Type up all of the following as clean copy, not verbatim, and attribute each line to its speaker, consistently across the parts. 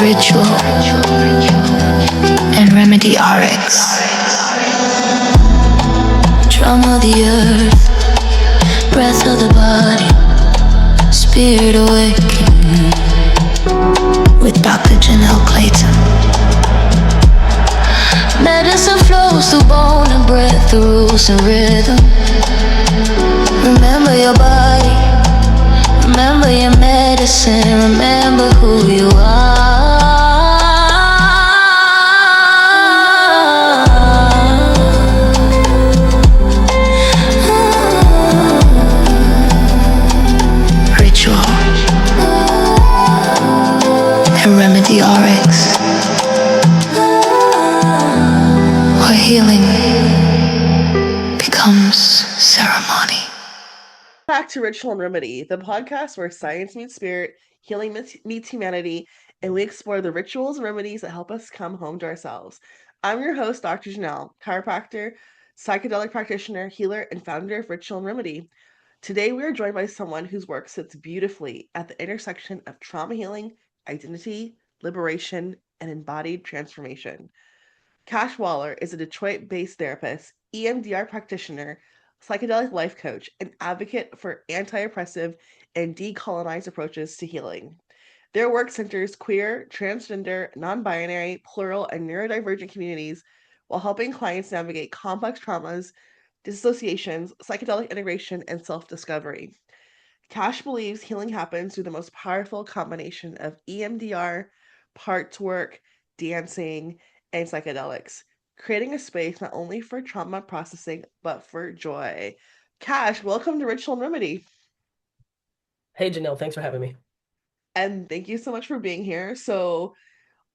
Speaker 1: Ritual and Remedy RX. Trauma of the earth, breath of the body, spirit awakening with Dr. Janelle Clayton. Medicine flows through bone and breath, through rules and rhythm. Remember your body, remember your medicine, remember who you are. Ritual and Remedy RX, where healing becomes ceremony.
Speaker 2: Back to Ritual and Remedy, the podcast where science meets spirit, healing meets humanity, and we explore the rituals and remedies that help us come home to ourselves. I'm your host, Dr. Janelle, chiropractor, psychedelic practitioner, healer, and founder of Ritual and Remedy. Today, we are joined by someone whose work sits beautifully at the intersection of trauma healing, identity, liberation, and embodied transformation. Cash Waller is a Detroit-based therapist, EMDR practitioner, psychedelic life coach, and advocate for anti-oppressive and decolonized approaches to healing. Their work centers queer, transgender, non-binary, plural, and neurodivergent communities while helping clients navigate complex traumas, dissociations, psychedelic integration, and self-discovery. Cash believes healing happens through the most powerful combination of EMDR, parts work, dancing, and psychedelics, creating a space not only for trauma processing, but for joy. Cash, welcome to Ritual and Remedy.
Speaker 3: Hey, Janelle, thanks for having me.
Speaker 2: And thank you so much for being here. So,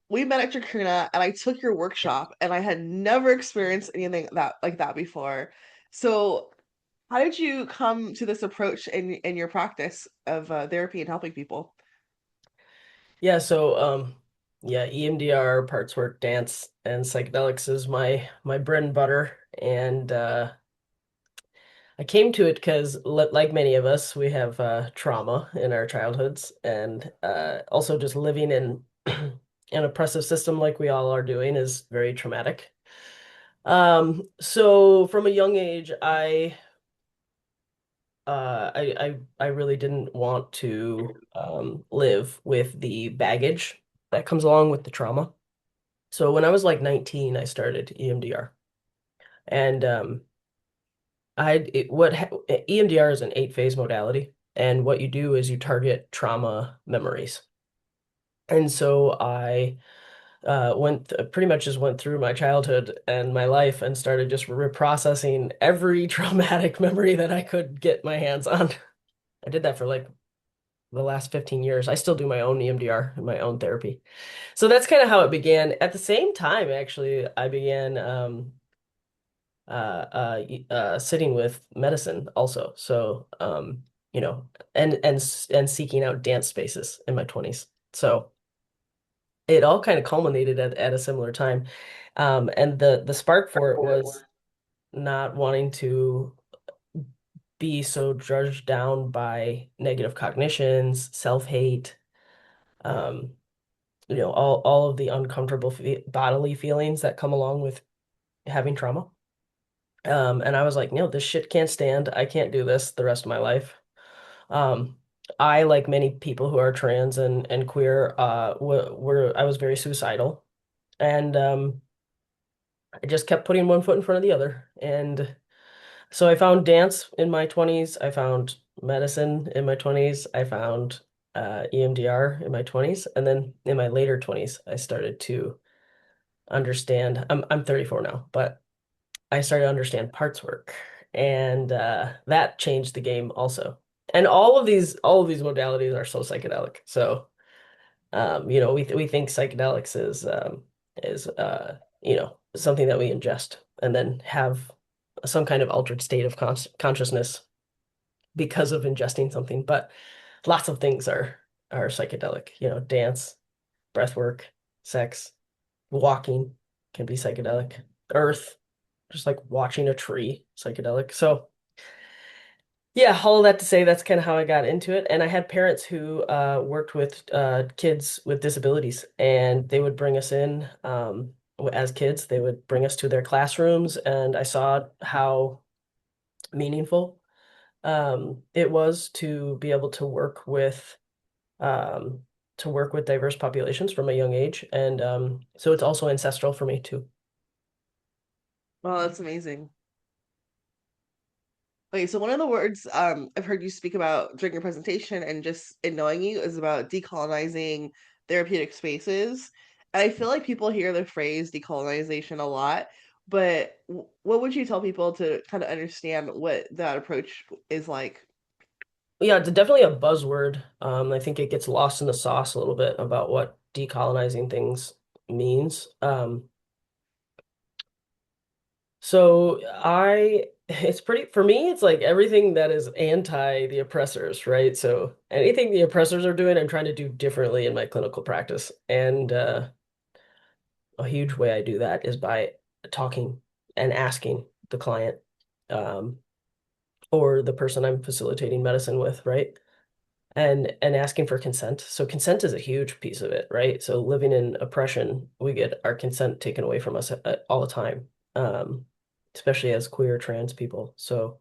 Speaker 2: we met at Jakarta and I took your workshop and I had never experienced anything like that before. So, how did you come to this approach in your practice of therapy and helping people?
Speaker 3: Yeah, EMDR, parts work, dance, and psychedelics is my bread and butter. And I came to it because, like many of us, we have trauma in our childhoods, and also just living in an oppressive system like we all are doing is very traumatic. So from a young age, I really didn't want to live with the baggage that comes along with the trauma. So when I was like 19, I started EMDR, and EMDR is an 8-phase modality, and what you do is you target trauma memories. And so I pretty much just went through my childhood and my life and started just reprocessing every traumatic memory that I could get my hands on. I did that for like the last 15 years. I still do my own EMDR and my own therapy. So that's kind of how it began. At the same time, actually, I began sitting with medicine also. So and seeking out dance spaces in my 20s. So it all kind of culminated at a similar time. And the spark for it was not wanting to be so judged down by negative cognitions, self-hate, um, all of the uncomfortable bodily feelings that come along with having trauma. And I was like, no, this shit can't stand. I can't do this the rest of my life. Um, I, like many people who are trans and queer, I was very suicidal, and I just kept putting one foot in front of the other. And so I found dance in my 20s. I found medicine in my 20s. I found EMDR in my 20s. And then in my later 20s, I started to understand. I'm 34 now, but I started to understand parts work. And that changed the game also. And all of these modalities are so psychedelic. So we think psychedelics is something that we ingest and then have some kind of altered state of consciousness because of ingesting something. But lots of things are psychedelic. Dance, breath work, sex, walking can be psychedelic. Earth, just like watching a tree, psychedelic. So Yeah, all of that to say that's kind of how I got into it. And I had parents who worked with kids with disabilities, and they would bring us in as kids. They would bring us to their classrooms, and I saw how meaningful it was to be able um, to work with diverse populations from a young age. And so it's also ancestral for me too.
Speaker 2: Well, that's amazing. Okay, so one of the words I've heard you speak about during your presentation and just in knowing you is about decolonizing therapeutic spaces. And I feel like people hear the phrase decolonization a lot, but what would you tell people to kind of understand what that approach is like?
Speaker 3: Yeah, it's definitely a buzzword. I think it gets lost in the sauce a little bit about what decolonizing things means. It's pretty, for me, it's like everything that is anti the oppressors, right? So anything the oppressors are doing, I'm trying to do differently in my clinical practice. And a huge way I do that is by talking and asking the client, um, or the person I'm facilitating medicine with, right? And asking for consent. So consent is a huge piece of it, right? So living in oppression, we get our consent taken away from us all the time, especially as queer trans people. So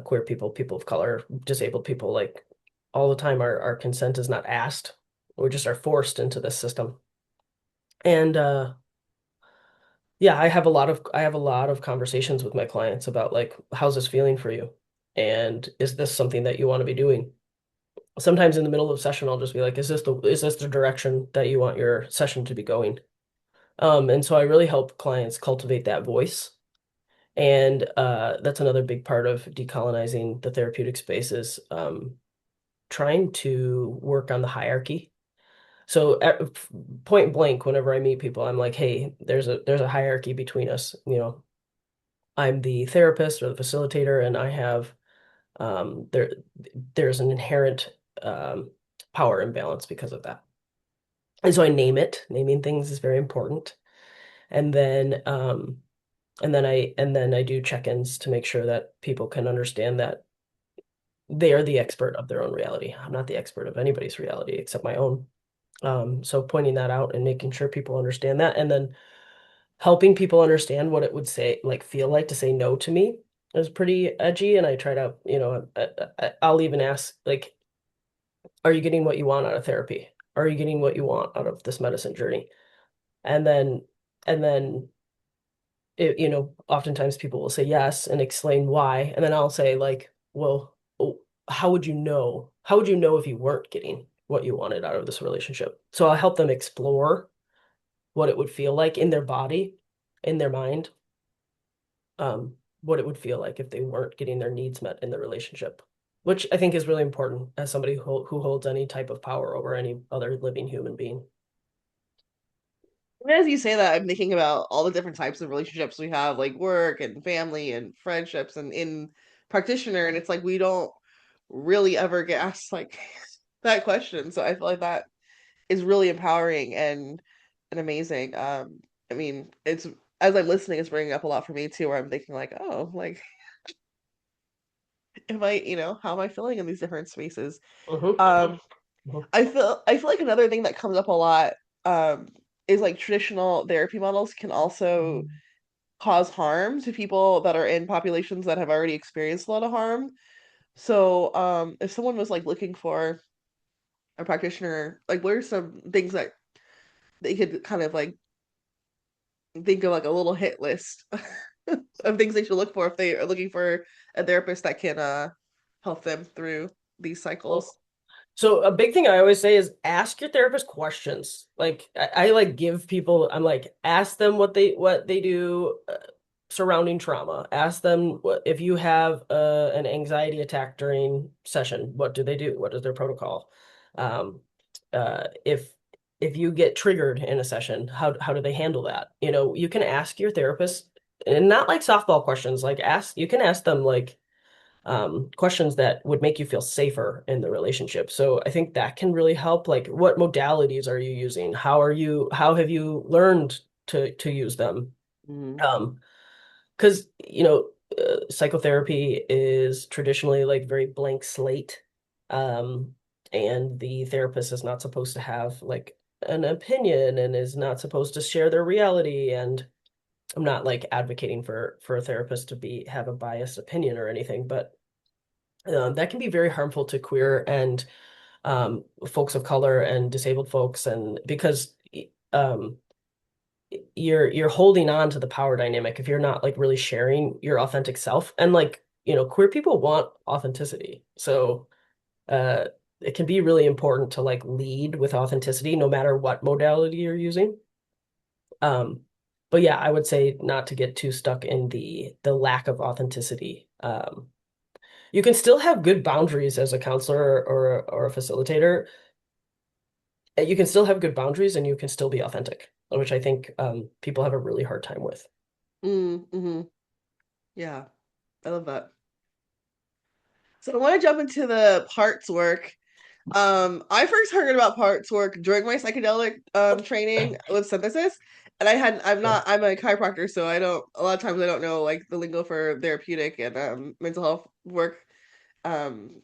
Speaker 3: queer people, people of color, disabled people, like all the time, our consent is not asked. We just are forced into this system. And yeah, I have a lot of conversations with my clients about like, how's this feeling for you? And is this something that you want to be doing? Sometimes in the middle of session, I'll just be like, is this the direction that you want your session to be going? And so I really help clients cultivate that voice. And that's another big part of decolonizing the therapeutic spaces, trying to work on the hierarchy. So at point blank, whenever I meet people, I'm like, hey, there's a hierarchy between us. You know, I'm the therapist or the facilitator, and I have there's an inherent power imbalance because of that. And so I name it. Naming things is very important. And then and then I do check-ins to make sure that people can understand that they are the expert of their own reality. I'm not the expert of anybody's reality except my own. So pointing that out and making sure people understand that, and then helping people understand what it would say, like feel like to say no to me is pretty edgy. And I try to, I'll even ask, like, are you getting what you want out of therapy? Are you getting what you want out of this medicine journey? And then, and then, oftentimes people will say yes and explain why. And then I'll say, like, well, how would you know? How would you know if you weren't getting what you wanted out of this relationship? So I'll help them explore what it would feel like in their body, in their mind, what it would feel like if they weren't getting their needs met in the relationship, which I think is really important as somebody who holds any type of power over any other living human being.
Speaker 2: As you say that, I'm thinking about all the different types of relationships we have, like work and family and friendships and in practitioner, and it's like we don't really ever get asked like that question. So I feel like that is really empowering and amazing. I mean, it's as I'm listening, it's bringing up a lot for me too, where I'm thinking like, oh, like, am I, how am I feeling in these different spaces?
Speaker 3: Hmm.
Speaker 2: Um,
Speaker 3: Hmm.
Speaker 2: I feel like another thing that comes up a lot um is like traditional therapy models can also cause harm to people that are in populations that have already experienced a lot of harm. So, if someone was like looking for a practitioner, like what are some things that they could kind of like think of like a little hit list of things they should look for if they are looking for a therapist that can help them through these cycles?
Speaker 3: So a big thing I always say is ask your therapist questions. Like I like give people, I'm like, ask them what they do surrounding trauma. Ask them if you have an anxiety attack during session, what do they do? What is their protocol? Um, if you get triggered in a session, how do they handle that? You know, you can ask your therapist, and not like softball questions. Like you can ask them like questions that would make you feel safer in the relationship. So I think that can really help. Like, what modalities are you using? How have you learned to use them?
Speaker 2: Mhm.
Speaker 3: Um, because psychotherapy is traditionally like very blank slate. Um, and the therapist is not supposed to have like an opinion and is not supposed to share their reality. And I'm not like advocating for a therapist to be have a biased opinion or anything, but that can be very harmful to queer and folks of color and disabled folks, and because um, you're holding on to the power dynamic if you're not like really sharing your authentic self. And like, queer people want authenticity. So uh it can be really important to like lead with authenticity no matter what modality you're using. Um but yeah, I would say not to get too stuck in the lack of authenticity. You can still have good boundaries as a counselor or a facilitator. You can still have good boundaries and you can still be authentic, which I think people have a really hard time with.
Speaker 2: Mm-hmm. Yeah, I love that. So I want to jump into the parts work. I first heard about parts work during my psychedelic training with synthesis, and
Speaker 3: Yeah.
Speaker 2: I'm a chiropractor, so I don't a lot of times I don't know like the lingo for therapeutic and mental health work. Um,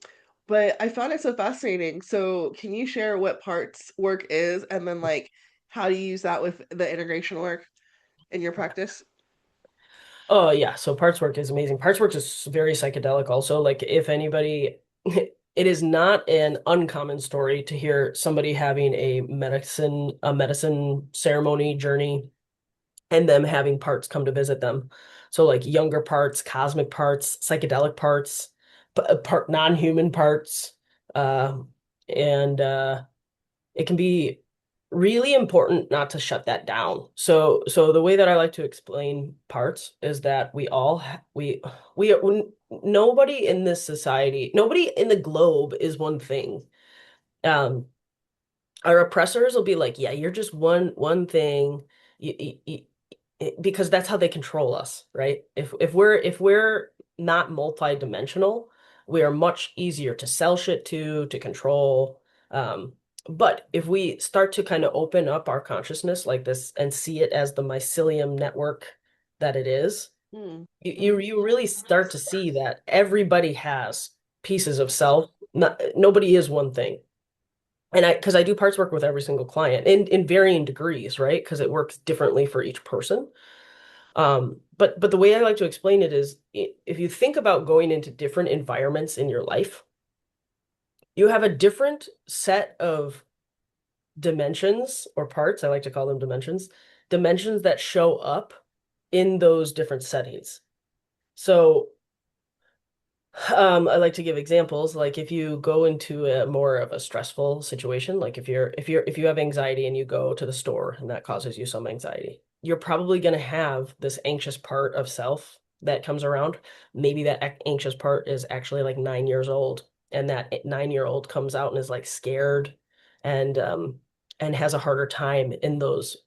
Speaker 2: but I found it so fascinating. So can you share what parts work is, and then like how do you use that with the integration work in your practice?
Speaker 3: Oh yeah, so parts work is amazing. Parts work is very psychedelic also. Like if anybody it is not an uncommon story to hear somebody having a medicine ceremony journey and them having parts come to visit them. So like younger parts, cosmic parts, psychedelic parts, part non-human parts. Uh, and it can be really important not to shut that down. So the way that I like to explain parts is that we all we nobody in this society, nobody in the globe is one thing. Um, our oppressors will be like, yeah, you're just one thing. Because that's how they control us, right? If we're not multi-dimensional, we are much easier to sell shit to control. But if we start to kind of open up our consciousness like this and see it as the mycelium network that it is,
Speaker 2: Hmm.
Speaker 3: you
Speaker 2: Hmm.
Speaker 3: you, you really start to see that everybody has pieces of self. Nobody is one thing. And because I do parts work with every single client in varying degrees, right? Because it works differently for each person. But the way I like to explain it is if you think about going into different environments in your life, you have a different set of dimensions or parts, I like to call them dimensions, dimensions that show up in those different settings. So I like to give examples. Like if you go into a more of a stressful situation, like if you have anxiety and you go to the store and that causes you some anxiety, you're probably going to have this anxious part of self that comes around. Maybe that anxious part is actually like 9 years old, and that 9 year old comes out and is like scared and um and has a harder time in those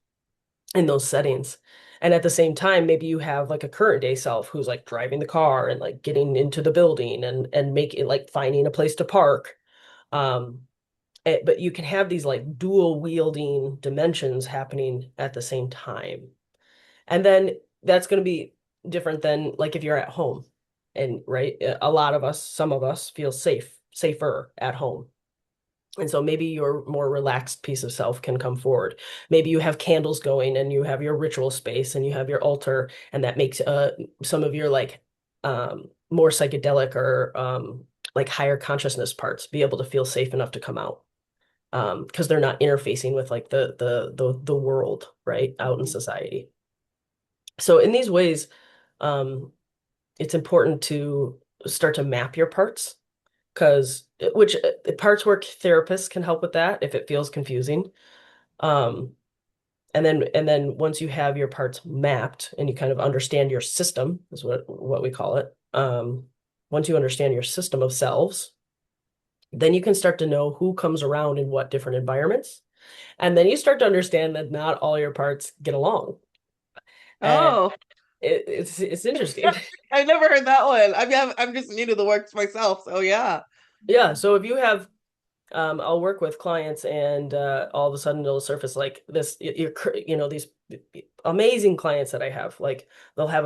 Speaker 3: settings. And at the same time, maybe you have like a current day self who's like driving the car and like getting into the building and making like finding a place to park. Um, but you can have these like dual wielding dimensions happening at the same time. And then that's going to be different than like if you're at home. And right, a lot of us, some of us feel safer at home. And so maybe your more relaxed piece of self can come forward. Maybe you have candles going and you have your ritual space and you have your altar, and that makes some of your like more psychedelic or like higher consciousness parts be able to feel safe enough to come out. Because they're not interfacing with like the world, right, out in
Speaker 2: Hmm.
Speaker 3: society. So in these ways, um, it's important to start to map your parts because which parts work therapists can help with that if it feels confusing. Um, and then once you have your parts mapped and you kind of understand your system is what we call it. Once you understand your system of selves, then you can start to know who comes around in what different environments. And then you start to understand that not all your parts get along. And
Speaker 2: Oh,
Speaker 3: it's interesting.
Speaker 2: I've never heard that one. I mean, I'm just new to the works myself, so yeah.
Speaker 3: Yeah, so if you have I'll work with clients and all of a sudden it'll surface like this, these amazing clients that I have. Like they'll have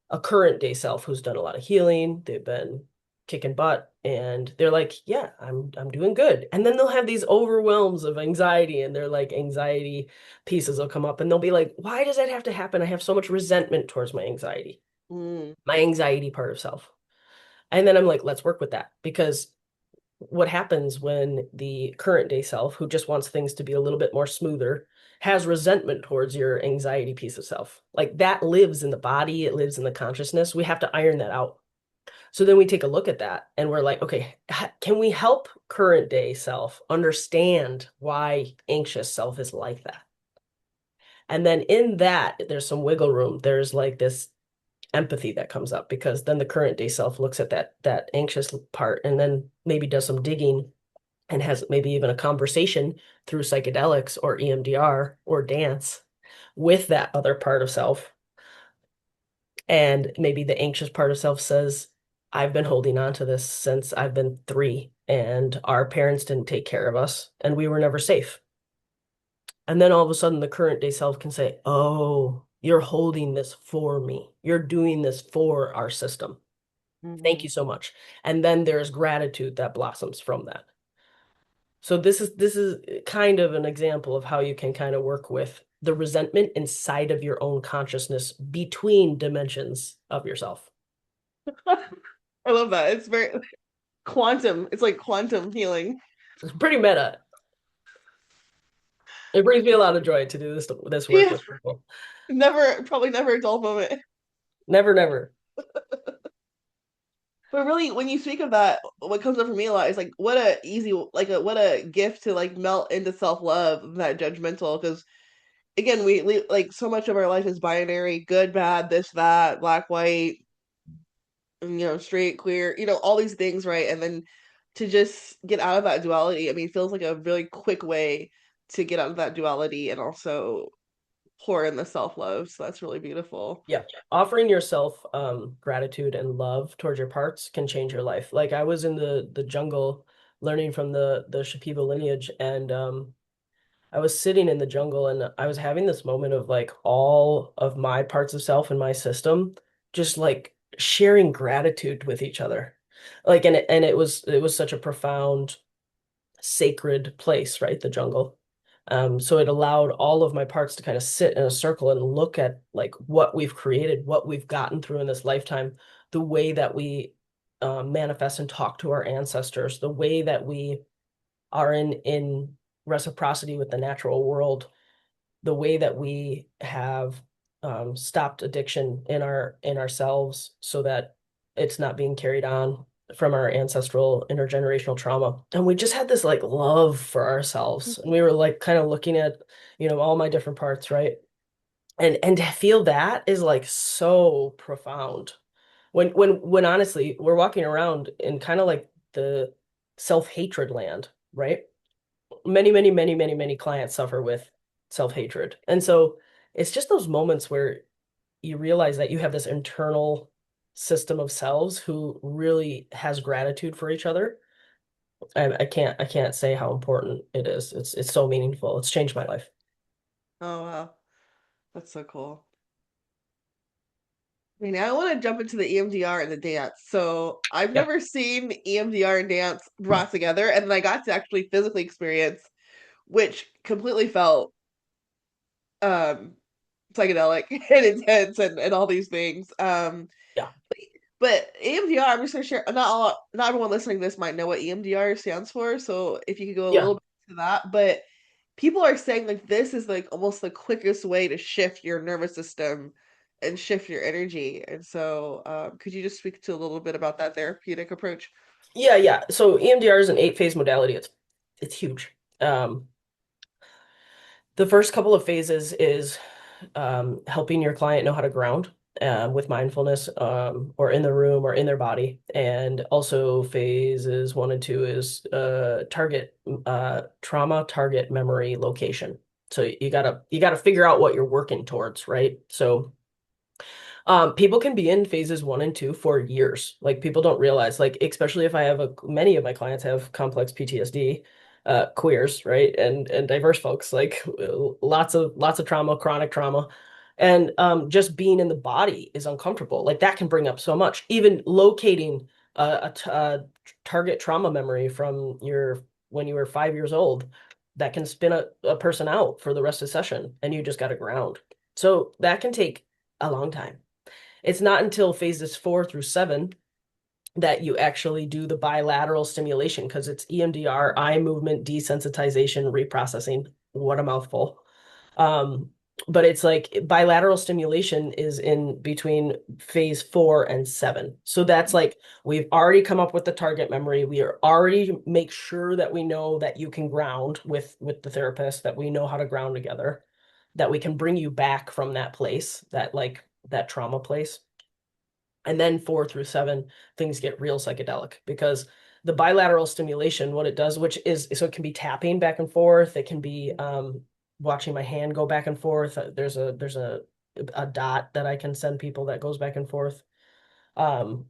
Speaker 3: a current day self who's done a lot of healing, they've been kicking butt, and they're like, yeah, I'm doing good. And then they'll have these overwhelms of anxiety, and their like anxiety pieces will come up, and they'll be like, why does that have to happen? I have so much resentment towards
Speaker 2: Mm.
Speaker 3: my anxiety part of self. And then I'm like, let's work with that, because what happens when the current day self, who just wants things to be a little bit more smoother, has resentment towards your anxiety piece of self? Like that lives in the body, it lives in the consciousness. We have to iron that out. So then we take a look at that and we're like, okay, can we help current day self understand why anxious self is like that? And then in that, there's some wiggle room. There's like this empathy that comes up, because then the current day self looks at that anxious part and then maybe does some digging and has maybe even a conversation through psychedelics or EMDR or dance with that other part of self. And maybe the anxious part of self says, I've been holding on to this since I've been 3, and our parents didn't take care of us, and we were never safe. And then all of a sudden, the current day self can say, oh, you're holding this for me. You're doing this for our system. Thank
Speaker 2: Hmm.
Speaker 3: you so much. And then there's gratitude that blossoms from that. So this is kind of an example of how you can kind of work with the resentment inside of your own consciousness between dimensions of yourself.
Speaker 2: I love that. It's very quantum. It's like quantum healing.
Speaker 3: It's pretty meta. It brings me a lot of joy to do this work
Speaker 2: Yeah,
Speaker 3: with people.
Speaker 2: probably never a dull moment.
Speaker 3: Never, never.
Speaker 2: But really, when you speak of that, what comes up for me a lot is like what a easy, what a gift to like melt into self love, that judgmental. Because again, we like so much of our life is binary, good, bad, this, that, black, white, straight, queer, all these things, right? And then to just get out of that duality, I mean, feels like a really quick way to get out of that duality and also pour in the self love. So that's really beautiful.
Speaker 3: Yeah. Offering yourself gratitude and love towards your parts can change your life. Like I was in the jungle learning from the Shipibo lineage, and I was sitting in the jungle and I was having this moment of like all of my parts of self and my system just like sharing gratitude with each other. Like and it was such a profound sacred place, right? The jungle. So it allowed all of my parts to kind of sit in a circle and look at like what we've created, what we've gotten through in this lifetime, the way that we manifest and talk to our ancestors, the way that we are in reciprocity with the natural world, the way that we have stopped addiction in ourselves so that it's not being carried on from our ancestral intergenerational trauma. And we just had this like love for ourselves. And we were like kind of looking at, all my different parts, right? And to feel that is like so profound. When honestly, we're walking around in kind of like the self-hatred land, right? Many, many, many, many, many clients suffer with self-hatred. And so it's just those moments where you realize that you have this internal system of selves who really has gratitude for each other. I can't say how important it is. It's so meaningful. It's changed my life.
Speaker 2: Oh wow, that's so cool. I mean, I want to jump into the EMDR and the dance. So I've
Speaker 3: Yeah.
Speaker 2: never seen EMDR and dance brought together, and then I got to actually physically experience, which completely felt um psychedelic and intense and all these things.
Speaker 3: Yeah.
Speaker 2: But EMDR, I'm just gonna share. Not everyone listening to this might know what EMDR stands for. So if you could go a
Speaker 3: Yeah.
Speaker 2: little bit to that, but people are saying like this is like almost the quickest way to shift your nervous system and shift your energy. And so, could you just speak to a little bit about that therapeutic approach?
Speaker 3: Yeah, yeah. So EMDR is an 8 phase modality. It's huge. The first couple of phases is helping your client know how to ground with mindfulness, or in the room or in their body. And also phases 1 and 2 is target trauma target memory location. So you gotta figure out what you're working towards, right? So people can be in phases 1 and 2 for years. Like people don't realize, like especially if I have many of my clients have complex PTSD, queers, right, and diverse folks, like lots of trauma, chronic trauma. And just being in the body is uncomfortable. Like that can bring up so much. Even locating a target trauma memory from your when you were 5 years old, that can spin a person out for the rest of the session, and you just got to ground. So that can take a long time. It's not until phases 4 through 7 that you actually do the bilateral stimulation because it's EMDR, eye movement desensitization reprocessing. What a mouthful. Um, but it's like bilateral stimulation is in between phase 4 and 7. So that's like we've already come up with the target memory. We are already make sure that we know that you can ground with the therapist, that we know how to ground together, that we can bring you back from that place, that trauma place. And then 4 through 7, things get real psychedelic because the bilateral stimulation, what it does, which is so it can be tapping back and forth, it can be watching my hand go back and forth. There's a dot that I can send people that goes back and forth. Um,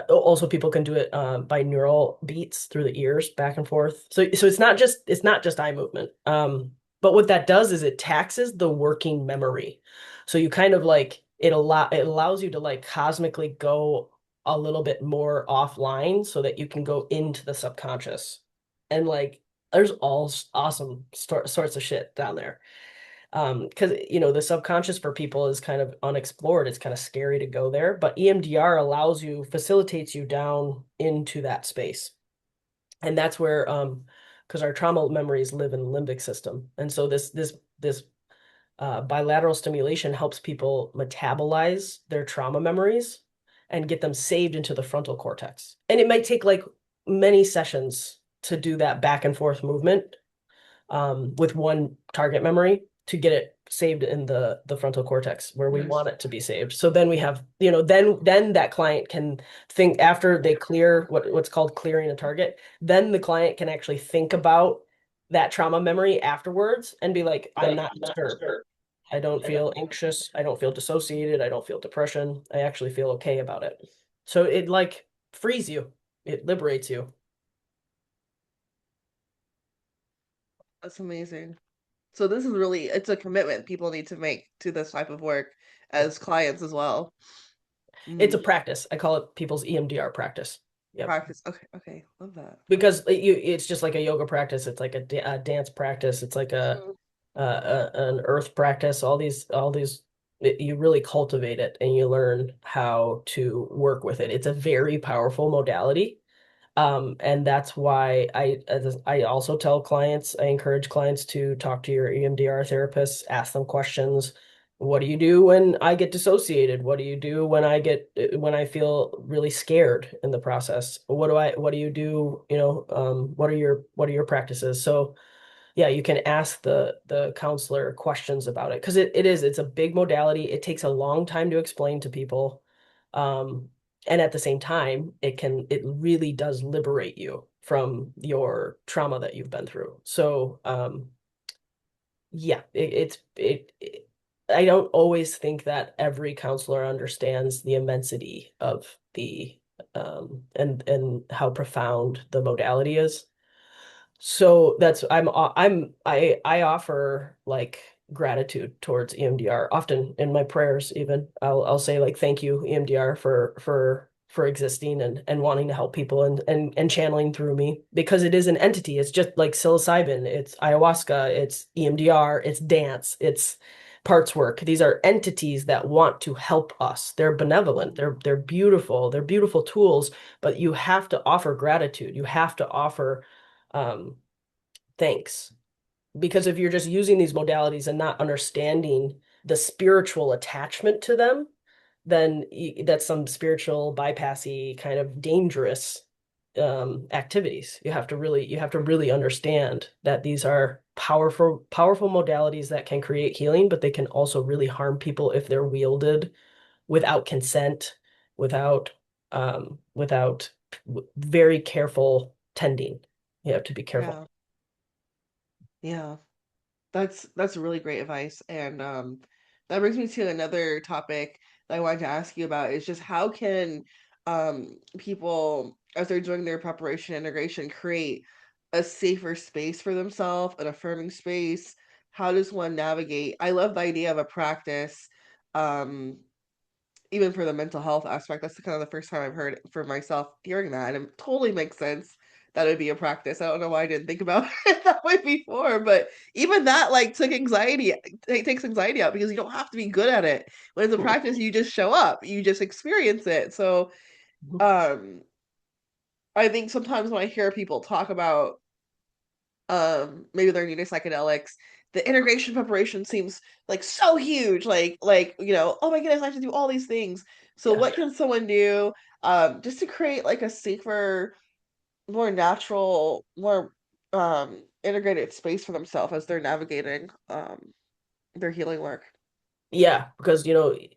Speaker 3: also, people can do it by neural beats through the ears back and forth. So it's not just eye movement. But what that does is it taxes the working memory. So you kind of like it allows you to like cosmically go a little bit more offline so that you can go into the subconscious. And like there's all awesome sorts of shit down there. Because the subconscious for people is kind of unexplored. It's kind of scary to go there, but EMDR facilitates you down into that space. And that's where because our trauma memories live in the limbic system. And so this bilateral stimulation helps people metabolize their trauma memories and get them saved into the frontal cortex. And it might take like many sessions to do that back and forth movement with one target memory to get it saved in the frontal cortex where we want it to be saved. So then we have, then that client can think after they clear what's called clearing a target, then the client can actually think about that trauma memory afterwards and be like, I'm not disturbed. I don't feel anxious. I don't feel dissociated. I don't feel depression. I actually feel okay about it. So it like frees you. It liberates you.
Speaker 2: That's amazing. So this is really it's a commitment people need to make to this type of work as clients as well.
Speaker 3: It's a
Speaker 2: Mm.
Speaker 3: practice. I call it people's EMDR practice. Yep.
Speaker 2: Practice. Okay, okay. Love that.
Speaker 3: Because it's just like a yoga practice. It's like a dance practice. It's like
Speaker 2: Mhm.
Speaker 3: an earth practice. You really cultivate it and you learn how to work with it. It's a very powerful modality. And that's why I also tell clients, I encourage clients to talk to your EMDR therapist, ask them questions. What do you do when I get dissociated? What do you do when I feel really scared in the process? What do you do? What are your practices? So yeah, you can ask the counselor questions about it because it's a big modality. It takes a long time to explain to people. Um, and at the same time, it really does liberate you from your trauma that you've been through. So yeah, I don't always think that every counselor understands the immensity of the and how profound the modality is. So that's I offer like gratitude towards EMDR often in my prayers even. I'll say like thank you EMDR for existing and wanting to help people and channeling through me because it is an entity. It's just like psilocybin, it's ayahuasca, it's EMDR, it's dance, it's parts work. These are entities that want to help us. They're benevolent. They're beautiful. They're beautiful tools, but you have to offer gratitude. You have to offer um, thanks. Because if you're just using these modalities and not understanding the spiritual attachment to them, then that's some spiritual bypassy kind of dangerous activities. You have to really understand that these are powerful modalities that can create healing, but they can also really harm people if they're wielded without consent, without very careful tending. You have to be careful.
Speaker 2: Yeah. Yeah. That's really great advice. And that brings me to another topic that I wanted to ask you about is just how can people as they're doing their preparation integration create a safer space for themselves, an affirming space? how does one navigate? I love the idea of a practice, even for the mental health aspect. That's kind of the first time I've heard for myself hearing that, and it totally makes sense that it would be a practice. I don't know why I didn't think about it that way before, but even that like takes anxiety out because you don't have to be good at it. When it's a practice, you just show up, you just experience it. So um I think sometimes when I hear people talk about maybe they're new to psychedelics, the integration preparation seems like so huge, oh my goodness, I have to do all these things. So
Speaker 3: Yeah.
Speaker 2: what can someone do just to create like a safer, more natural, more integrated space for themselves as they're navigating their healing work?
Speaker 3: Yeah, because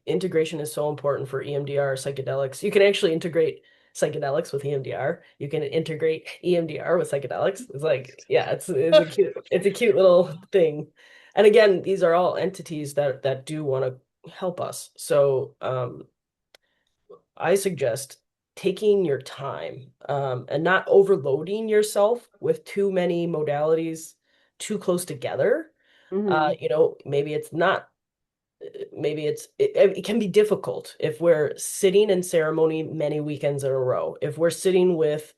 Speaker 3: integration is so important for EMDR psychedelics. You can actually integrate psychedelics with EMDR. You can integrate EMDR with psychedelics. It's like, yeah, it's a cute little thing. And again, these are all entities that do want to help us. So I suggest taking your time and not overloading yourself with too many modalities too close together.
Speaker 2: Mm-hmm.
Speaker 3: Maybe it's not maybe it can be difficult if we're sitting in ceremony many weekends in a row. If we're sitting with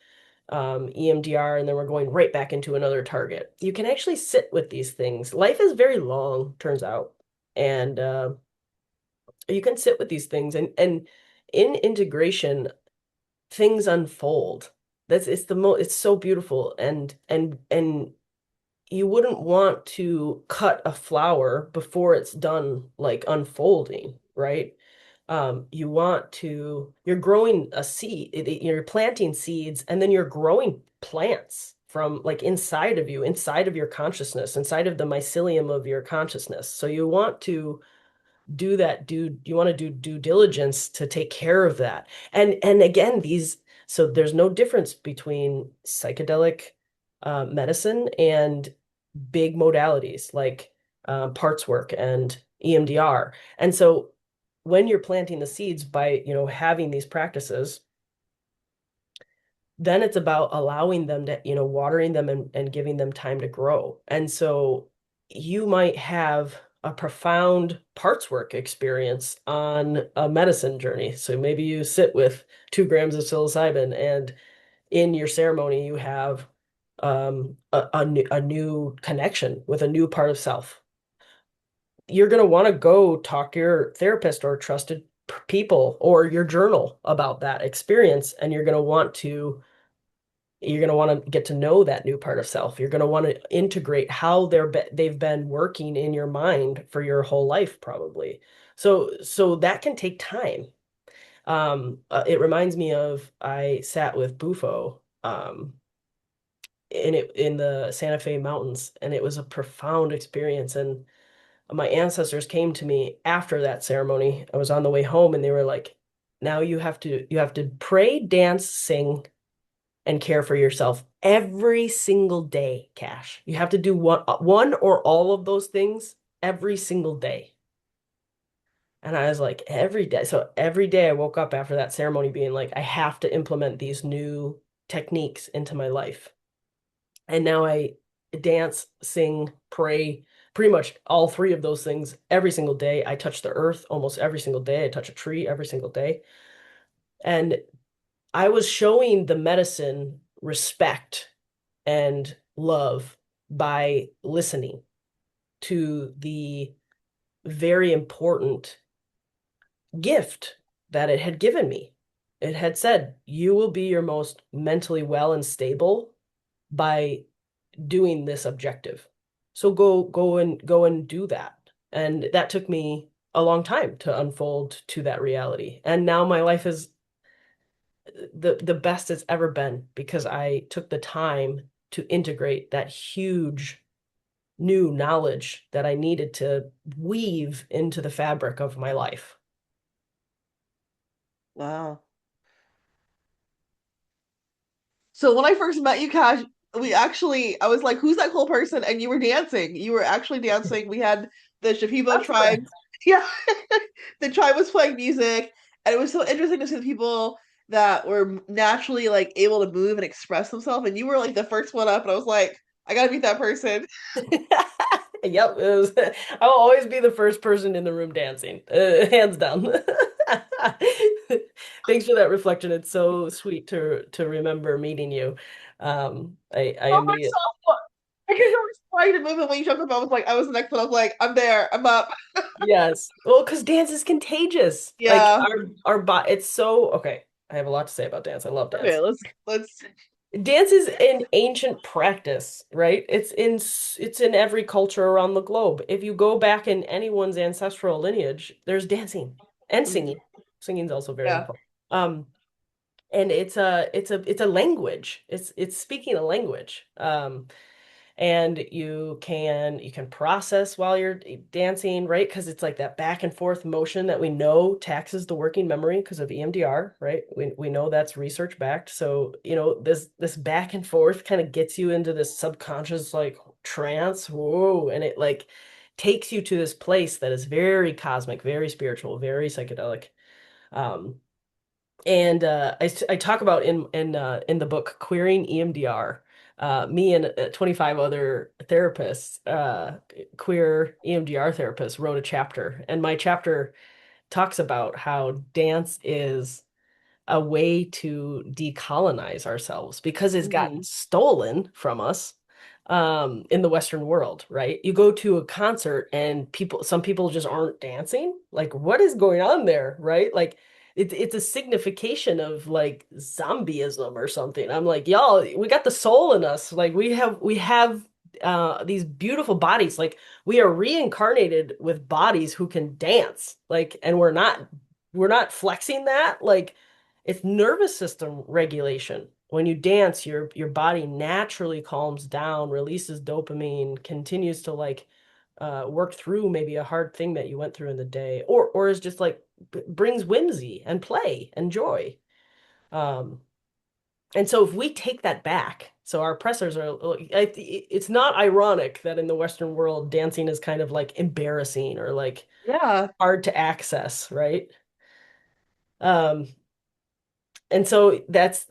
Speaker 3: EMDR and then we're going right back into another target. You can actually sit with these things. Life is very long, turns out, and you can sit with these things and in integration, things unfold. It's so beautiful and you wouldn't want to cut a flower before it's done like unfolding, right? You're growing a seed, you're planting seeds, and then you're growing plants from like inside of your consciousness, inside of the mycelium of your consciousness. So you want to do due diligence to take care of that. And again, so there's no difference between psychedelic medicine and big modalities like parts work and EMDR. And so when you're planting the seeds by, having these practices, then it's about allowing them to, watering them and giving them time to grow. And so you might have a profound parts work experience on a medicine journey. So maybe you sit with 2 grams of psilocybin, and in your ceremony, you have a new connection with a new part of self. You're going to want to go talk to your therapist or trusted people or your journal about that experience, and you're going to want to get to know that new part of self. You're going to want to integrate how they've been working in your mind for your whole life, probably. So that can take time. It reminds me of I sat with Bufo in the Santa Fe Mountains, and it was a profound experience. And my ancestors came to me after that ceremony. I was on the way home, and they were like, "Now you have to pray, dance, sing, and care for yourself every single day, Cash. You have to do one or all of those things every single day." And I was like, every day. So every day I woke up after that ceremony being like, I have to implement these new techniques into my life. And now I dance, sing, pray, pretty much all three of those things every single day. I touch the earth almost every single day. I touch a tree every single day. And I was showing the medicine respect and love by listening to the very important gift that it had given me. It had said, you will be your most mentally well and stable by doing this objective. So go and do that. And that took me a long time to unfold to that reality. And now my life is the best it's ever been because I took the time to integrate that huge new knowledge that I needed to weave into the fabric of my life.
Speaker 2: Wow. So when I first met you, Cash, I was like, who's that cool person? And you were dancing. You were actually dancing. We had the Shipibo
Speaker 3: That's correct.
Speaker 2: tribe. Yeah. The tribe was playing music. And it was so interesting to see the people that were naturally like able to move and express themselves. And you were like the first one up. And I was like, I gotta meet that person.
Speaker 3: Yep, I'll always be the first person in the room dancing, hands down. Thanks for that reflection. It's so sweet to remember meeting you. I
Speaker 2: Oh,
Speaker 3: immediate
Speaker 2: myself. I can remember trying to move it when you jumped up. I was like, I was the next one. I was like, I'm there. I'm up.
Speaker 3: Yes. Well, because dance is contagious. Like
Speaker 2: Yeah.
Speaker 3: our body, it's so okay. I have a lot to say about dance. I love
Speaker 2: Okay,
Speaker 3: dance.
Speaker 2: let's.
Speaker 3: Dance is an ancient practice, right? It's in every culture around the globe. If you go back in anyone's ancestral lineage, there's dancing and
Speaker 2: Mhm.
Speaker 3: singing. Singing is also very
Speaker 2: Yeah.
Speaker 3: important. And it's a language. It's speaking a language. And you can process while you're dancing, right? Because it's like that back and forth motion that we know taxes the working memory because of EMDR, right? We know that's research backed. So, this back and forth kind of gets you into this subconscious like trance, whoa, and it like takes you to this place that is very cosmic, very spiritual, very psychedelic. Um, and I talk about in the book Queering EMDR. Me and 25 other therapists, queer EMDR therapists, wrote a chapter, and my chapter talks about how dance is a way to decolonize ourselves because it's gotten
Speaker 2: Hmm.
Speaker 3: stolen from us in the Western world, right? You go to a concert and some people just aren't dancing. Like, what is going on there, right? Like, it's a signification of like zombieism or something. I'm like, y'all, we got the soul in us. Like, we have these beautiful bodies. Like, we are reincarnated with bodies who can dance. Like, and we're not flexing that. Like, it's nervous system regulation. When you dance, your body naturally calms down, releases dopamine, continues to like work through maybe a hard thing that you went through in the day, or is just like brings whimsy and play and joy. Um, and so if we take that back, so our oppressors are, it's not ironic that in the Western world, dancing is kind of like embarrassing or like
Speaker 2: Yeah.
Speaker 3: hard to access, right? Um, and so that's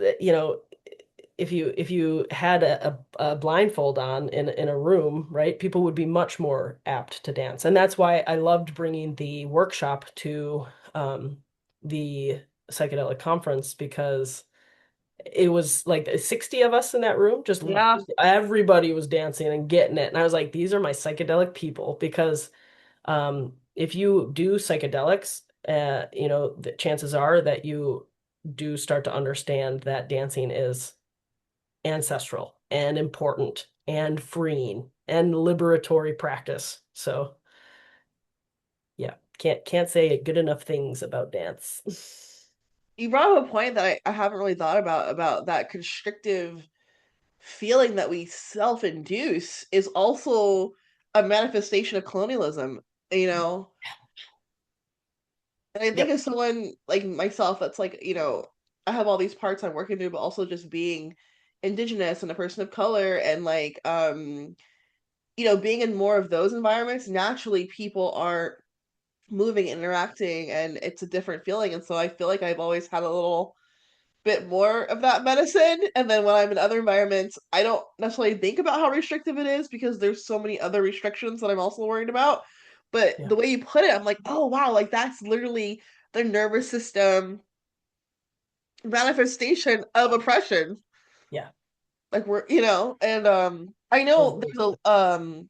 Speaker 3: if you had a blindfold on in a room, right, people would be much more apt to dance. And that's why I loved bringing the workshop to the psychedelic conference because it was like 60 of us in that room,
Speaker 2: Yeah.
Speaker 3: just everybody was dancing and getting it. And I was like, these are my psychedelic people because if you do psychedelics, the chances are that you do start to understand that dancing is ancestral and important and freeing and liberatory practice. So yeah, can't say good enough things about dance.
Speaker 2: You brought up a point that I haven't really thought about that constrictive feeling that we self-induce is also a manifestation of colonialism, you know? And I think
Speaker 3: Yep.
Speaker 2: as someone like myself that's like, I have all these parts I'm working through, but also just being indigenous and a person of color and like being in more of those environments, naturally people are moving, interacting, and it's a different feeling. And so I feel like I've always had a little bit more of that medicine. And then when I'm in other environments, I don't necessarily think about how restrictive it is because there's so many other restrictions that I'm also worried about. But
Speaker 3: Yeah.
Speaker 2: the way you put it, I'm like, oh wow, like that's literally the nervous system manifestation of oppression.
Speaker 3: Yeah.
Speaker 2: Like and I know
Speaker 3: Totally.
Speaker 2: there's a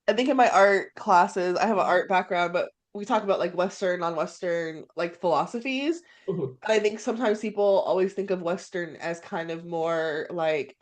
Speaker 2: I think in my art classes, I have an art background, but we talk about like Western, non-Western, like philosophies.
Speaker 3: Mhm.
Speaker 2: And I think sometimes people always think of Western as kind of more like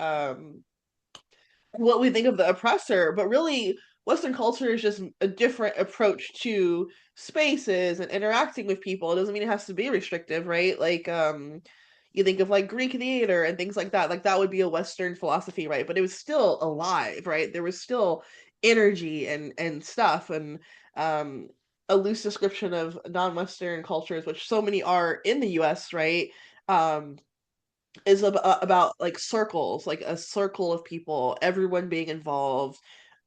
Speaker 2: what we think of the oppressor, but really Western culture is just a different approach to spaces and interacting with people. It doesn't mean it has to be restrictive, right? Like you think of like Greek theater and things like that. Like that would be a Western philosophy, right? But it was still alive, right? There was still energy and stuff and um a loose description of non-Western cultures, which so many are in the US, right? Um is about like circles, like a circle of people, everyone being involved,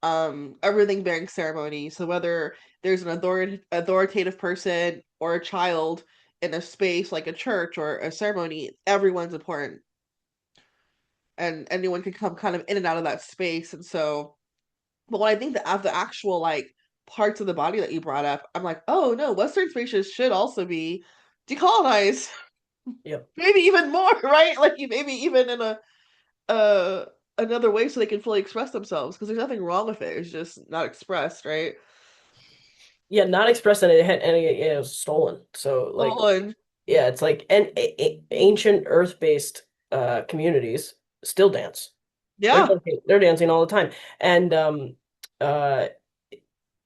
Speaker 2: everything bearing ceremony. So whether there's an authoritative person or a child in a space like a church or a ceremony, everyone's important, and anyone can come kind of in and out of that space. And so But when I think of the actual like parts of the body that you brought up, I'm like, oh no, Western spaces should also be decolonized.
Speaker 3: Yep.
Speaker 2: Maybe even more, right? Like maybe even in a uh another way so they can fully express themselves because there's nothing wrong with it. It's just not expressed, right?
Speaker 3: Yeah, not expressed and it was stolen. So like,
Speaker 2: Oh, and
Speaker 3: yeah, it's like and ancient earth-based communities still dance.
Speaker 2: yeah,
Speaker 3: They're dancing all the time. And uh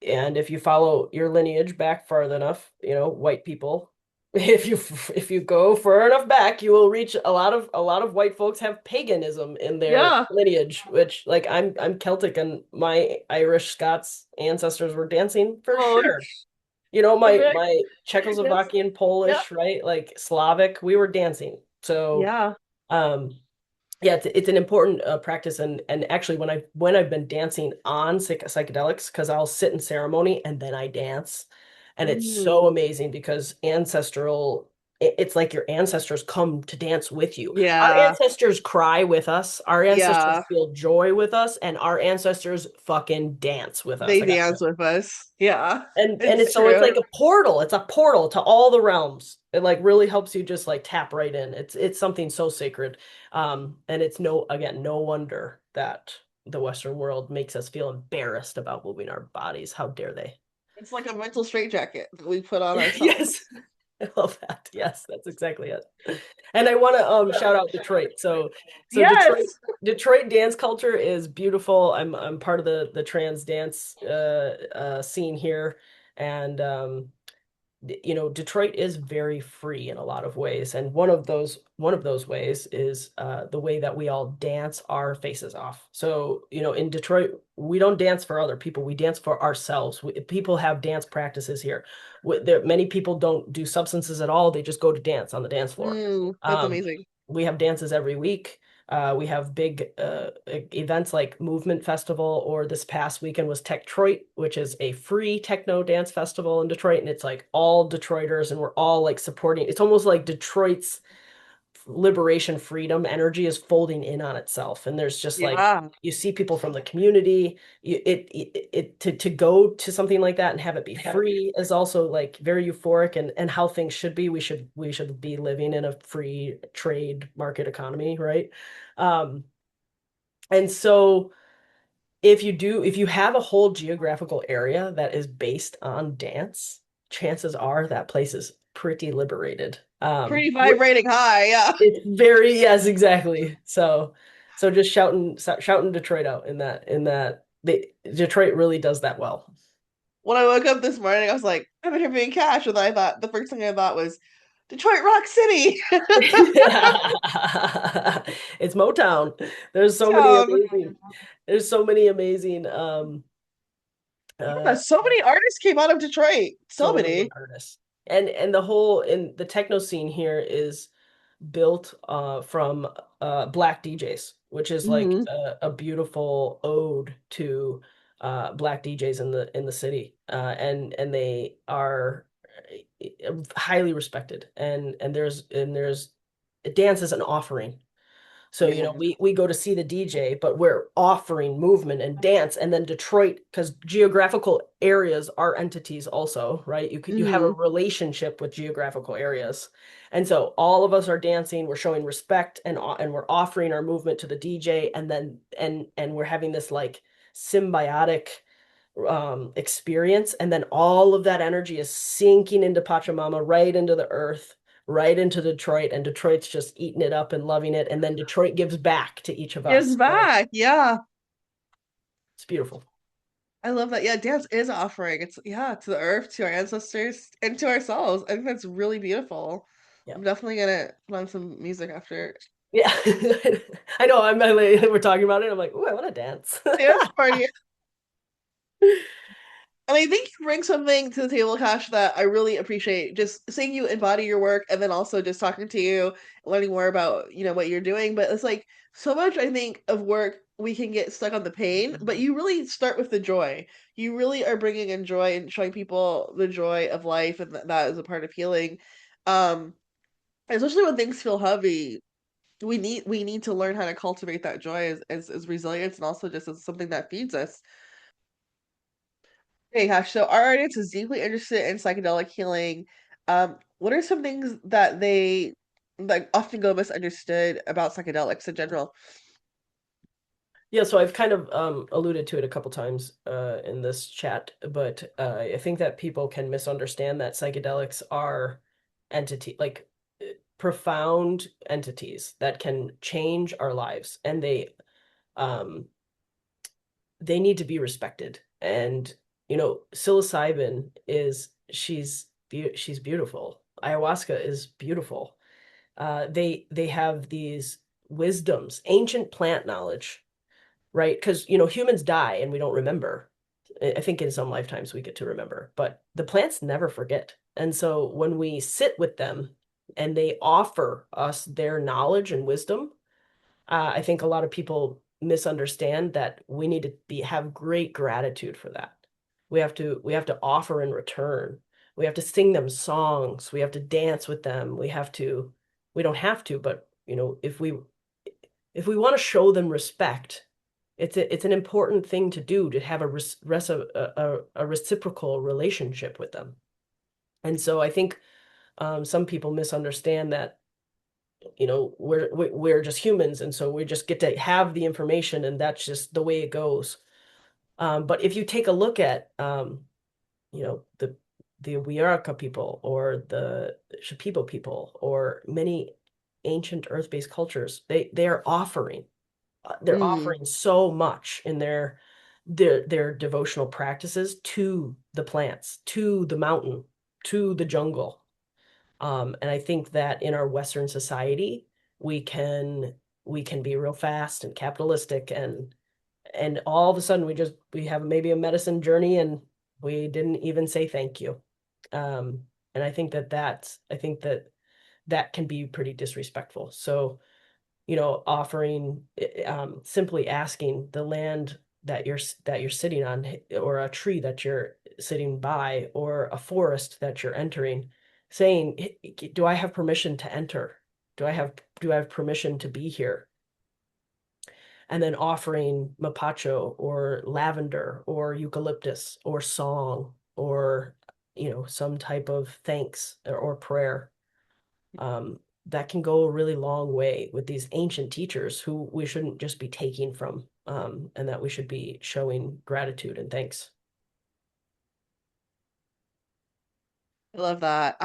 Speaker 3: and if you follow your lineage back far enough, white people, if you go far enough back, you will reach a lot of white folks have paganism in their
Speaker 2: yeah.
Speaker 3: lineage, which like I'm Celtic and my Irish Scots ancestors were dancing for
Speaker 2: Oh,
Speaker 3: sure. My
Speaker 2: okay.
Speaker 3: my
Speaker 2: Yes.
Speaker 3: Czechoslovakian,
Speaker 2: Yeah.
Speaker 3: Polish, right? Like Slavic, we were dancing. So
Speaker 2: Yeah.
Speaker 3: um yeah, it's an important practice, and actually when I've been dancing on psychedelics, because I'll sit in ceremony and then I dance, and it's
Speaker 2: Mm.
Speaker 3: so amazing because it's like your ancestors come to dance with you. Our
Speaker 2: Yeah.
Speaker 3: ancestors cry with us, our ancestors
Speaker 2: Yeah.
Speaker 3: feel joy with us, and our ancestors fucking dance with us.
Speaker 2: They
Speaker 3: I got
Speaker 2: dance with us. Yeah.
Speaker 3: and
Speaker 2: It's
Speaker 3: it's
Speaker 2: true.
Speaker 3: like a portal. It's a portal to all the realms. It like really helps you just like tap right in. It's something so sacred. And it's no wonder that the Western world makes us feel embarrassed about moving our bodies. How dare they?
Speaker 2: It's like a mental straitjacket that we put on
Speaker 3: Yes.
Speaker 2: ourselves.
Speaker 3: I love that. Yes, that's exactly it. And I want to shout out Detroit. So Detroit
Speaker 2: Yes.
Speaker 3: Detroit dance culture is beautiful. I'm part of the trans dance scene here, and Detroit is very free in a lot of ways, and one of those ways is the way that we all dance our faces off. So, in Detroit, we don't dance for other people; we dance for ourselves. People have dance practices here. Many people don't do substances at all; they just go to dance on the dance floor.
Speaker 2: That's
Speaker 3: Um,
Speaker 2: amazing.
Speaker 3: we have dances every week. We have big events like Movement Festival, or this past weekend was Techtroit, which is a free techno dance festival in Detroit. And it's like all Detroiters, and we're all like supporting. It's almost like Detroit's liberation freedom energy is folding in on itself. And there's just like,
Speaker 2: Yeah.
Speaker 3: you see people from the community. To go to something like that and have it be free is also like very euphoric, and how things should be. We should be living in a free trade market economy, right? Um, and so if you have a whole geographical area that is based on dance, chances are that place is pretty liberated.
Speaker 2: Pretty vibrating high. Yeah.
Speaker 3: It's very, yes, exactly. So just shouting Detroit out Detroit really does that well.
Speaker 2: When I woke up this morning, I was like, I'm interviewing Cash. And I thought, the first thing I thought was Detroit Rock City.
Speaker 3: It's Motown. There's so many
Speaker 2: Town.
Speaker 3: amazing, there's so many amazing
Speaker 2: Yeah,
Speaker 3: uh
Speaker 2: so many artists came out of Detroit. So
Speaker 3: so many
Speaker 2: many.
Speaker 3: artists. And the techno scene here is built from black DJs, which is like
Speaker 2: Hmm.
Speaker 3: a beautiful ode to black DJs in the city. And they are highly respected. And there's dance is an offering. So,
Speaker 2: Yeah.
Speaker 3: we go to see the DJ, but we're offering movement and dance. And then Detroit, because geographical areas are entities also, right? You have a
Speaker 2: Hmm.
Speaker 3: relationship with geographical areas. And so all of us are dancing, we're showing respect, and we're offering our movement to the DJ, and we're having this like symbiotic experience. And then all of that energy is sinking into Pachamama, right into the earth, right into Detroit, and Detroit's just eating it up and loving it. And then Detroit gives back to each of
Speaker 2: Gives
Speaker 3: us. So
Speaker 2: back. Yeah.
Speaker 3: it's beautiful.
Speaker 2: I love that. Yeah, dance is offering. It's yeah, to the earth, to our ancestors, and to ourselves. I think that's really beautiful.
Speaker 3: Yeah.
Speaker 2: I'm definitely gonna put on some music after
Speaker 3: Yeah. I know. We're talking about it. I'm like, oh, I want to dance.
Speaker 2: dance party. And I think you bring something to the table, Cash, that I really appreciate. Just seeing you embody your work and then also just talking to you, learning more about, what you're doing. But it's like so much, I think, of work we can get stuck on the pain, but you really start with the joy. You really are bringing in joy and showing people the joy of life, and that is a part of healing. Um, Especially when things feel heavy, we need to learn how to cultivate that joy as resilience and also just as something that feeds us. Hey, gosh, so our audience is deeply interested in psychedelic healing. What are some things that they like often go misunderstood about psychedelics in general?
Speaker 3: Yeah, so I've kind of alluded to it a couple times in this chat, but I think that people can misunderstand that psychedelics are entity like profound entities that can change our lives, and um, they need to be respected. And psilocybin is she's beautiful. Ayahuasca is beautiful. They have these wisdoms, ancient plant knowledge, right? Because humans die and we don't remember. I think in some lifetimes we get to remember, but the plants never forget. And so when we sit with them and they offer us their knowledge and wisdom, I think a lot of people misunderstand that we need to have great gratitude for that. We have to offer in return. We have to sing them songs. We have to dance with them. We don't have to, but if we want to show them respect, it's an important thing to do, to have a reciprocal relationship with them. And so I think some people misunderstand that we're just humans, and so we just get to have the information, and that's just the way it goes. But if you take a look at the Wiaraka people or the Shipibo people or many ancient earth-based cultures, they're
Speaker 2: Mm,
Speaker 3: offering so much in their devotional practices to the plants, to the mountain, to the jungle. And I think that in our Western society, we can we can be real fast and capitalistic, and all of a sudden we have maybe a medicine journey and we didn't even say thank you. And I think that that can be pretty disrespectful. So offering, simply asking the land that you're sitting on, or a tree that you're sitting by, or a forest that you're entering, saying, do I have permission to enter? Do I have permission to be here? And then offering mapacho or lavender or eucalyptus or song, or some type of thanks or prayer. That can go a really long way with these ancient teachers who we shouldn't just be taking from, and that we should be showing gratitude and thanks.
Speaker 2: I love that.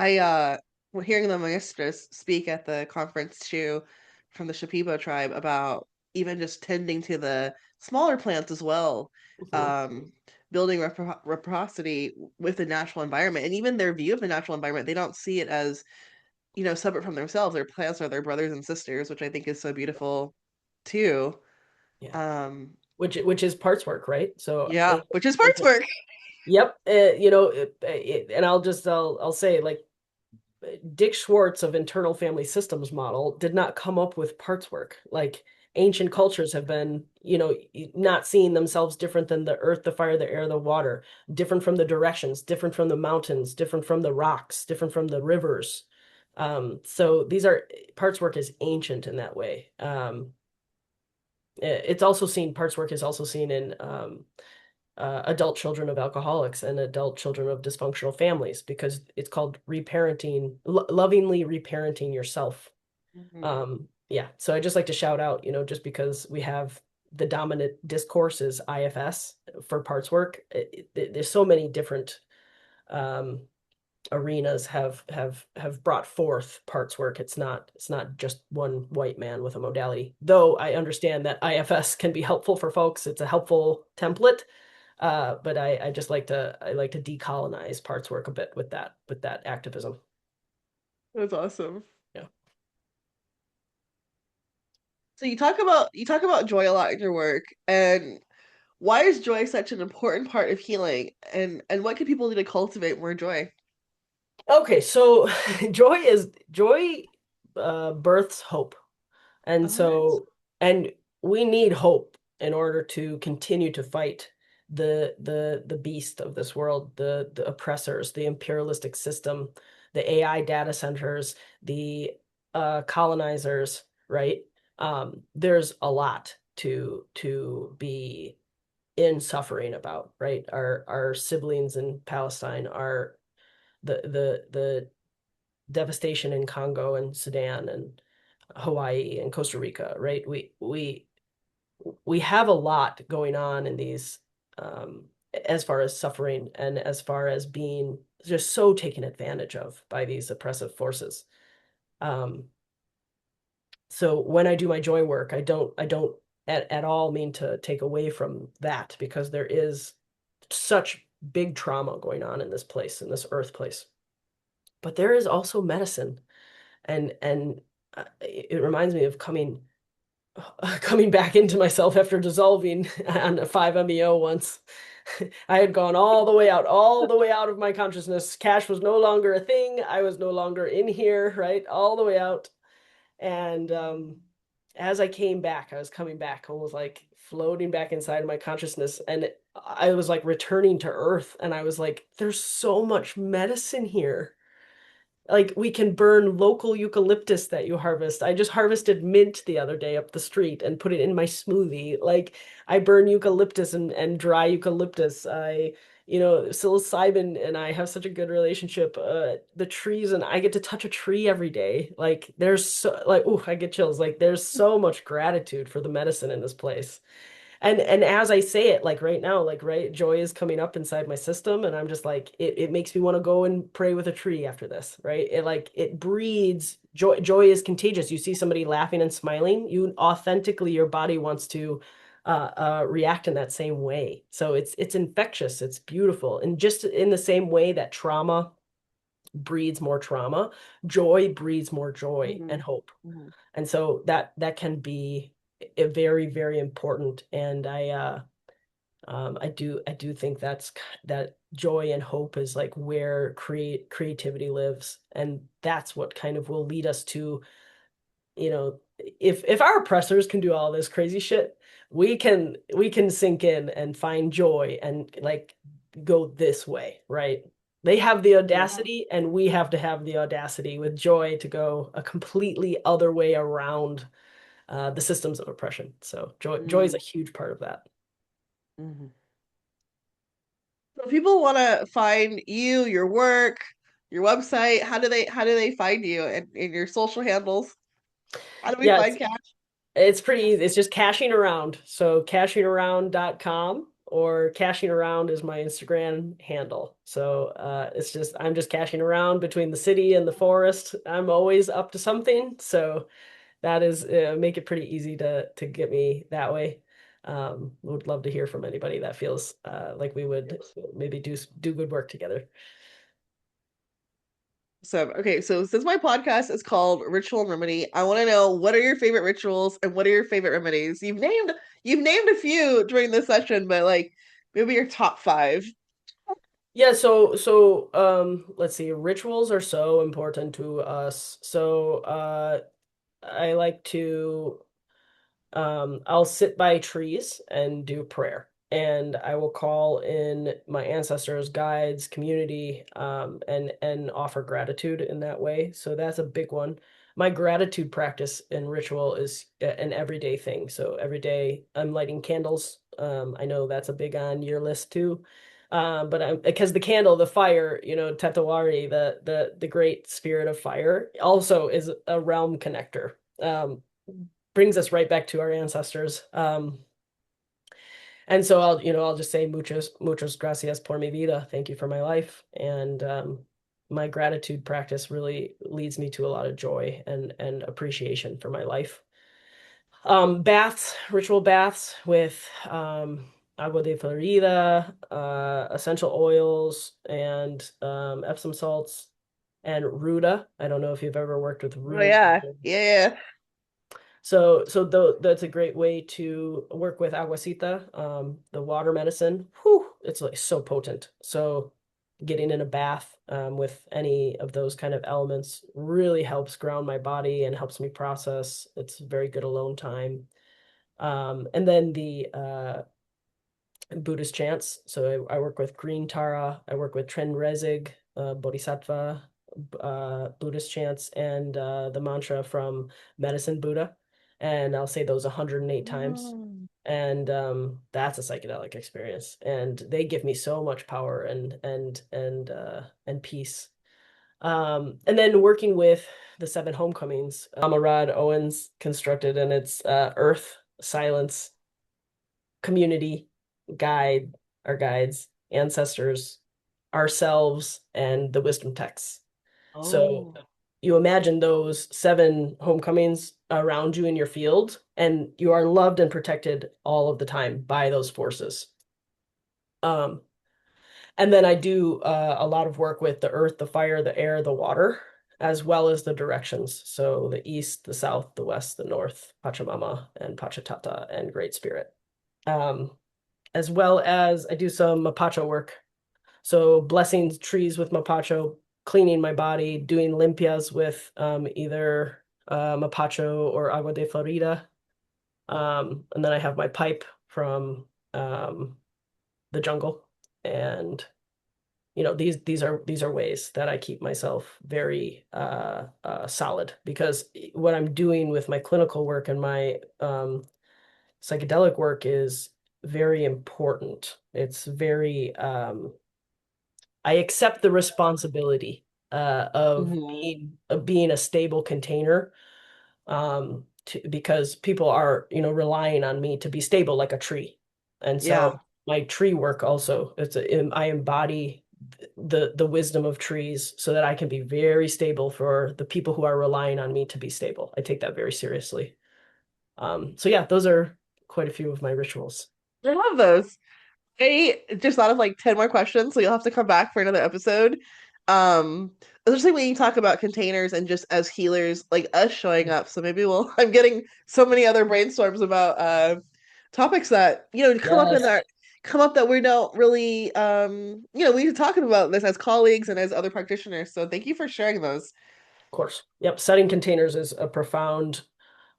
Speaker 2: Hearing the maestros speak at the conference too, from the Shipibo tribe about even just tending to the smaller plants as well,
Speaker 3: Mhm.
Speaker 2: um, building reciprocity with the natural environment, and even their view of the natural environment. They don't see it as separate from themselves. Their plants are their brothers and sisters, which I think is so beautiful too.
Speaker 3: Yeah,
Speaker 2: Um,
Speaker 3: which is parts work, right? So
Speaker 2: yeah, which is parts work.
Speaker 3: yep, and I'll say, like, Dick Schwartz of Internal Family Systems model did not come up with parts work. Like, ancient cultures have been, not seeing themselves different than the earth, the fire, the air, the water, different from the directions, different from the mountains, different from the rocks, different from the rivers. So these are parts work is ancient in that way. It's also seen Parts work is also seen in adult children of alcoholics and adult children of dysfunctional families, because it's called reparenting, lovingly reparenting yourself.
Speaker 2: Mhm.
Speaker 3: Yeah, so I just like to shout out, just because we have the dominant discourse is IFS for parts work, there's so many different um, arenas have brought forth parts work. It's not just one white man with a modality. Though I understand that IFS can be helpful for folks. It's a helpful template. But I like to decolonize parts work a bit with that activism.
Speaker 2: That's awesome.
Speaker 3: Yeah.
Speaker 2: So you talk about joy a lot in your work, and why is joy such an important part of healing? And what can people do to cultivate more joy?
Speaker 3: Okay, so joy births hope. And
Speaker 2: Oh, nice.
Speaker 3: so, and we need hope in order to continue to fight the beast of this world, the oppressors, the imperialistic system, the AI data centers, the colonizers, right? There's a lot to be. in suffering about, right? Our siblings in Palestine, our the devastation in Congo and Sudan and Hawaii and Costa Rica, right? We have a lot going on in these um, as far as suffering and as far as being just so taken advantage of by these oppressive forces. Um, so when I do my joy work, I don't at all mean to take away from that because there is such big trauma going on in this place, in this earth place. But there is also medicine, and it reminds me of coming back into myself after dissolving on a 5-MeO once. I had gone all the way out of my consciousness. Cash was no longer a thing. I was no longer in here, right? All the way out. And as I came back, I was coming back, almost like floating back inside of my consciousness. And I was like returning to earth. And I was like, there's so much medicine here. Like we can burn local eucalyptus that you harvest. I just harvested mint the other day up the street and put it in my smoothie. Like I burn eucalyptus and dry eucalyptus. Psilocybin and I have such a good relationship. The trees and I get to touch a tree every day. Like there's so like, ooh, I get chills. Like there's so much gratitude for the medicine in this place. And as I say it, like right now, like right, joy is coming up inside my system, and I'm just like, it makes me want to go and pray with a tree after this, right? It breeds joy. Joy is contagious. You see somebody laughing and smiling, you authentically, your body wants to react in that same way. So it's infectious, it's beautiful. And just in the same way that trauma breeds more trauma, joy breeds more joy
Speaker 2: Mm-hmm.
Speaker 3: and hope.
Speaker 2: Mm-hmm.
Speaker 3: And so that can be a very, very important. And I do think that joy and hope is like where creativity lives, and that's what kind of will lead us to, if our oppressors can do all this crazy shit, we can sink in and find joy and like go this way, right? They have the
Speaker 2: Yeah.
Speaker 3: audacity, and we have to have the audacity with joy to go a completely other way around the systems of oppression. So joy is a huge part of that.
Speaker 2: Mm-hmm. So if people want to find you, your work, your website, how do they find you and your social handles? How do we
Speaker 3: Yeah,
Speaker 2: find Cash?
Speaker 3: it's pretty easy. It's just cashing around. So cashingaround.com or cashing around is my Instagram handle. So I'm just cashing around between the city and the forest. I'm always up to something. So that is make it pretty easy to get me that way. Would love to hear from anybody that feels like we would maybe do good work together.
Speaker 2: So okay, so since my podcast is called Ritual and Remedy, I want to know what are your favorite rituals and what are your favorite remedies? You've named a few during this session, but like maybe your top five.
Speaker 3: Yeah, so let's see. Rituals are so important to us. So I like to I'll sit by trees and do prayer. And I will call in my ancestors, guides, community, and offer gratitude in that way. So that's a big one. My gratitude practice and ritual is an everyday thing. So every day I'm lighting candles. I know that's a big on your list too. But because the candle, the fire, Tetawari, the great spirit of fire, also is a realm connector. Brings us right back to our ancestors. And so I'll just say muchas gracias por mi vida. Thank you for my life. And my gratitude practice really leads me to a lot of joy and appreciation for my life. Ritual baths with agua de Florida, essential oils, and Epsom salts and Ruda. I don't know if you've ever worked with
Speaker 2: Oh
Speaker 3: Ruda.
Speaker 2: yeah. Yeah.
Speaker 3: So that's a great way to work with aguacita, the water medicine. Whew, it's like so potent. So getting in a bath with any of those kind of elements really helps ground my body and helps me process. It's very good alone time. And then the Buddhist chants. So I work with Green Tara, I work with Tren Rezig, Bodhisattva, Buddhist chants, and the mantra from Medicine Buddha. And I'll say those 108 times.
Speaker 2: Mm.
Speaker 3: and that's a psychedelic experience, and they give me so much power and peace. And then working with the Seven Homecomings, Amarad Owens constructed, and it's earth, silence, community, guide, our guides, ancestors, ourselves, and the wisdom texts. So you imagine those 7 homecomings around you in your field, and you are loved and protected all of the time by those forces. And then I do a lot of work with the earth, the fire, the air, the water, as well as the directions. So the east, the south, the west, the north, Pachamama and Pachatata and Great Spirit. As well as I do some Mapacho work. So blessing trees with Mapacho, cleaning my body, doing limpias with either Mapacho or Agua de Florida. And then I have my pipe from the jungle. And these are ways that I keep myself very solid, because what I'm doing with my clinical work and my psychedelic work is very important. It's very I accept the responsibility of being a stable container, because people are relying on me to be stable like a tree, and so my tree work also, I embody the wisdom of trees so that I can be very stable for the people who are relying on me to be stable. I take that very seriously. So yeah, those are quite a few of my rituals.
Speaker 2: I love those. I just thought of like 10 more questions, so you'll have to come back for another episode. Especially when you talk about containers and just as healers, like us showing up. So maybe I'm getting so many other brainstorms about topics that, come up that we don't really we're talking about this as colleagues and as other practitioners. So thank you for sharing those.
Speaker 3: Of course. Yep. Setting containers is a profound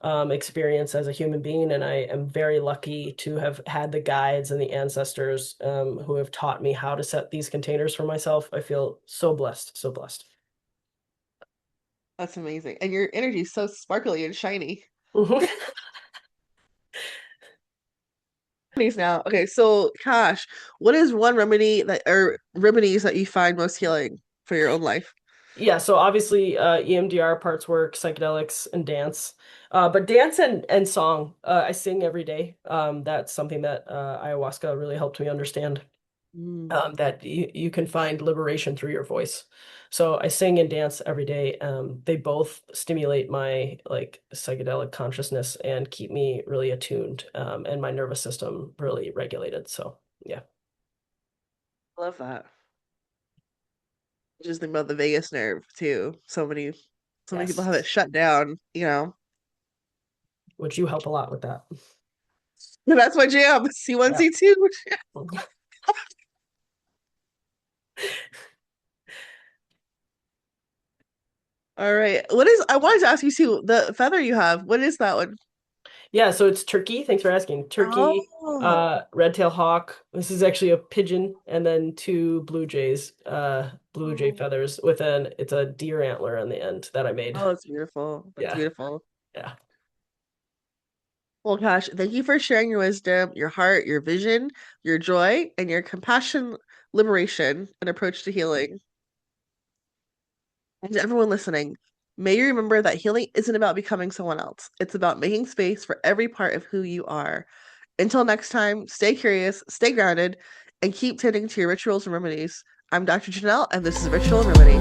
Speaker 3: experience as a human being, and I am very lucky to have had the guides and the ancestors who have taught me how to set these containers for myself. I feel so blessed, so blessed.
Speaker 2: That's amazing. And your energy is so sparkly and shiny. Now, okay, so Cash, what is one remedies that you find most healing for your own life?
Speaker 3: Yeah, so obviously EMDR, parts work, psychedelics, and dance. But dance and song, I sing every day. That's something that ayahuasca really helped me understand, that you can find liberation through your voice. So I sing and dance every day. They both stimulate my psychedelic consciousness and keep me really attuned, and my nervous system really regulated. So yeah.
Speaker 2: I love that. Just think about the vagus nerve too. So many people have it shut down,
Speaker 3: Which you help a lot with that.
Speaker 2: That's my jam. C1, C2. All right. I wanted to ask you too, the feather you have, what is that one?
Speaker 3: Yeah, so it's turkey. Thanks for asking. Turkey, red-tailed hawk. This is actually a pigeon, and then 2 blue jays, blue jay feathers with it's a deer antler on the end that I made.
Speaker 2: Oh, it's beautiful. That's beautiful.
Speaker 3: Yeah.
Speaker 2: Well, gosh, thank you for sharing your wisdom, your heart, your vision, your joy, and your compassion, liberation, and approach to healing. And to everyone listening, may you remember that healing isn't about becoming someone else. It's about making space for every part of who you are. Until next time, stay curious, stay grounded, and keep tending to your rituals and remedies. I'm Dr. Janelle, and this is Ritual and Remedy.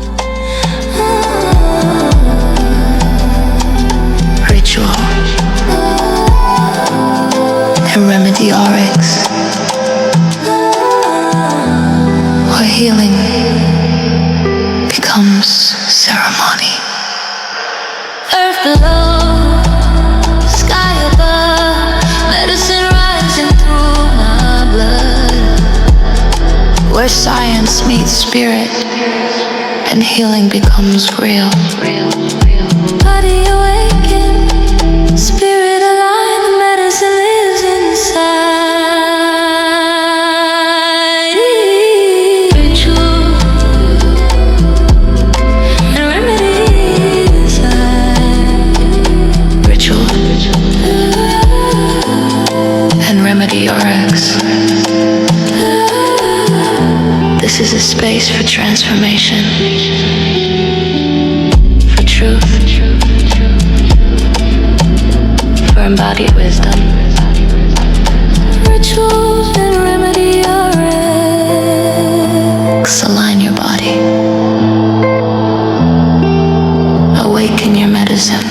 Speaker 1: Ritual and Remedy RX, where healing becomes ceremony. Earth below, sky above, medicine rising through my blood, where science meets spirit and healing becomes real. Body awaken, spirit alive, the medicine lives inside. Ritual and remedy inside. Ritual and transformation, for truth, for embodied wisdom. Rituals and remedy RX. Align your body. Awaken your medicine.